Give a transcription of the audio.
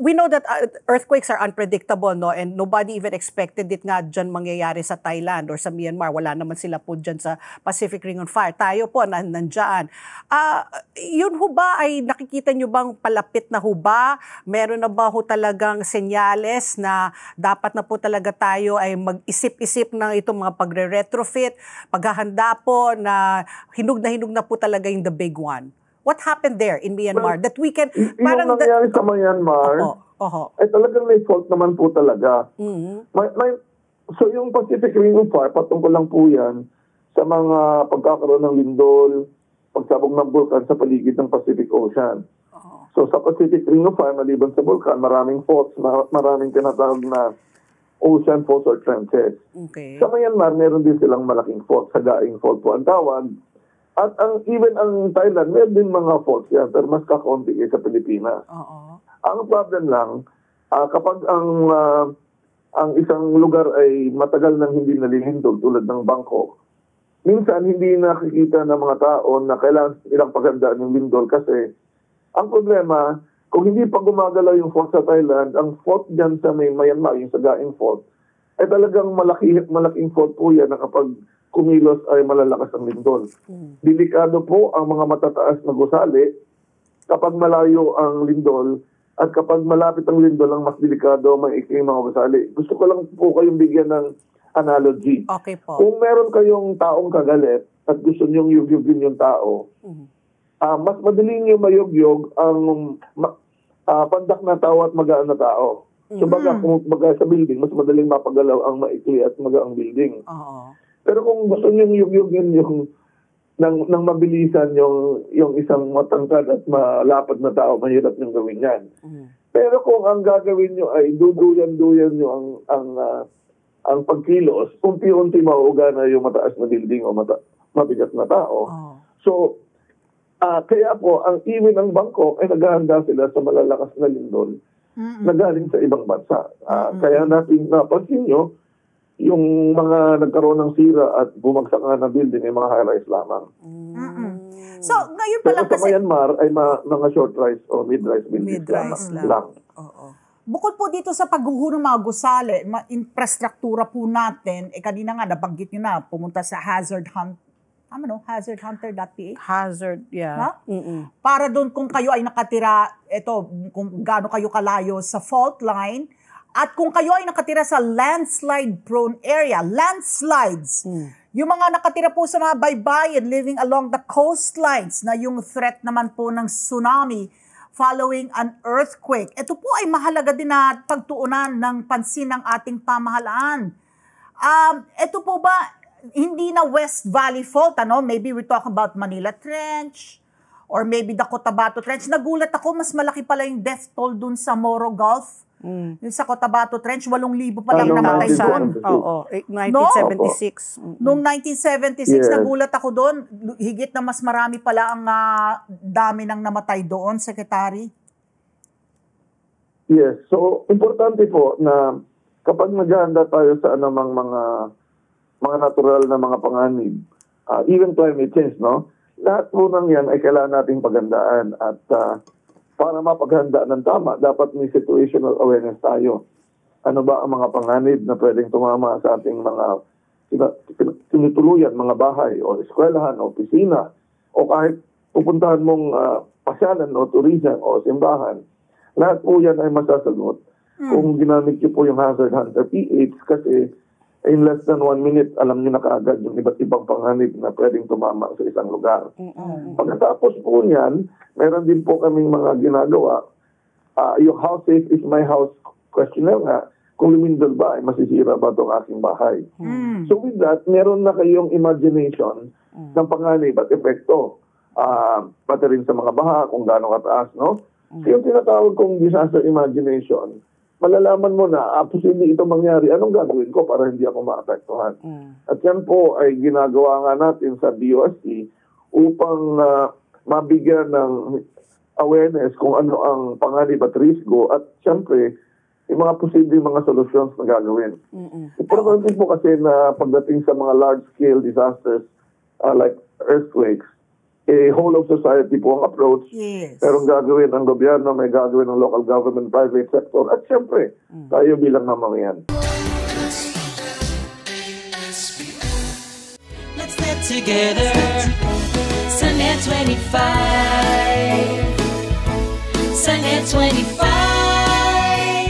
we know that earthquakes are unpredictable, no? And nobody even expected it nga dyan mangyayari sa Thailand or sa Myanmar. Wala naman sila po dyan sa Pacific Ring of Fire. Tayo po, nandyan. Yun ho ba ay nakikita nyo bang palapit na ho ba? Meron na ba ho talagang senyales na dapat na po talaga tayo ay mag-isip-isip ng itong mga pagre-retrofit, paghahanda po na hinug na po talaga yung the big one? What happened there in Myanmar that we can... Yung nangyari sa Myanmar, ay talagang may fault naman po talaga. So yung Pacific Ring of Fire, patungkol lang po yan sa mga pagkakaroon ng lindol, pagsabog ng bulkan sa paligid ng Pacific Ocean. So sa Pacific Ring of Fire, maliban sa bulkan, maraming faults, maraming tinatawag na ocean faults or trenches. Okay. Sa Myanmar, meron din silang malaking fault, Sagaing Fault po ang tawag. At even ang Thailand, meron din mga faults yan, pero mas kakaunti sa Pilipinas. Ang problem lang, kapag ang isang lugar ay matagal nang hindi nalilindol tulad ng Bangkok, minsan hindi nakikita ng mga tao na kailangan nilang paghandaan ng lindol kasi ang problema, kung hindi pa gumagalaw yung fault sa Thailand, ang fault dyan sa Myanmar, yung Sagaing Fault, ay talagang malaking fault po yan na kapag kumilos ay malalakas ang lindol. Delikado po ang mga matataas na gusali kapag malayo ang lindol at kapag malapit ang lindol ang mas delikado, maikli mga gusali. Gusto ko lang po kayong bigyan ng analogy. Okay po. Kung meron kayong taong kagalit at gusto niyong yugyugin yung tao, mas madaling niyo mayugyog ang pandak na tao at magaan na tao. So baga sa building, mas madaling mapagalaw ang maikli at magaang building. Pero kung gusto nyo yugyugin yung nang mabilisan yung isang matangkad at malapad na tao, mahirap nyo gawin yan. Pero kung ang gagawin nyo ay duduyan-duyan nyo ang pagkilos, unti-unti mauuga na yung mataas na building o mabigat na tao. So, kaya po, ang even ng Bangkok ay naghahanda sila sa malalakas na lindol na galing sa ibang bansa. Kaya natin napansin nyo, yung mga nagkaroon ng sira at bumagsak nga na building ay mga high-rise lamang. So, ngayon pa lang kasi... Pero sa Myanmar ay mga short-rise o mid-rise buildings lang. Bukod po dito sa pagguho ng mga gusali, infrastruktura po natin, kanina nga nabanggit nyo na, pumunta sa hazard hunt. hazardhunter.ph? Hazard, yeah. Para doon kung kayo ay nakatira, kung gaano kayo kalayo sa fault line, at kung kayo ay nakatira sa landslide-prone area, landslides, yung mga nakatira po sa mga baybayin living along the coastlines na yung threat naman po ng tsunami following an earthquake. Ito po ay mahalaga din na pagtuunan ng pansin ng ating pamahalaan. Ito po ba, hindi na West Valley Fault, maybe we're talking about Manila Trench, or maybe the Cotabato Trench. Nagulat ako, mas malaki pala yung death toll dun sa Moro Gulf. Yung sa Cotabato Trench, 8,000 pa lang namatay doon. Oo, 1976. Noong 1976, nagulat ako doon. Higit na mas marami pala ang dami ng namatay doon, Secretary. Yes, so importante po na kapag naghahanda tayo sa anumang mga natural na mga panganib, even climate change, lahat po ng yan ay kailangan nating paghandaan at para mapaghanda ng tama, dapat may situational awareness tayo. Ano ba ang mga panganib na pwedeng tumama sa ating mga tinutuluyan, mga bahay o eskwelahan o opisina o kahit pupuntahan mong pasyalan o tourism o simbahan. Lahat po yan ay masasagot kung ginamit niyo po yung Hazard Hunter PH kasi in less than 1 minute, alam niyo na kaagad yung iba't ibang panganib na pwedeng tumama sa isang lugar. Pagkatapos po niyan, meron din po kaming mga ginagawa. Yung how safe is my house questionnaire nga, kung lumindol ba, ay masisira ba itong aking bahay. So with that, meron na kayong imagination ng panganib at epekto. Pati rin sa mga baha, kung gaano kataas, So yung tinatawag kong disaster imagination, malalaman mo na, posible ito mangyari, anong gagawin ko para hindi ako maapektuhan? At yan po ay ginagawa nga natin sa DOST upang mabigyan ng awareness kung ano ang panganib at risgo at siyempre, yung mga posibleng mga solutions na gagawin. Importante po kasi na pagdating sa mga large-scale disasters like earthquakes, whole of society po ang approach. Yes. Pero gagawin ng gobyerno, may gagawin ng local government, private sector, at siyempre, tayo bilang mamamayan. Let's get together. Sunnet 25. Sunnet 25.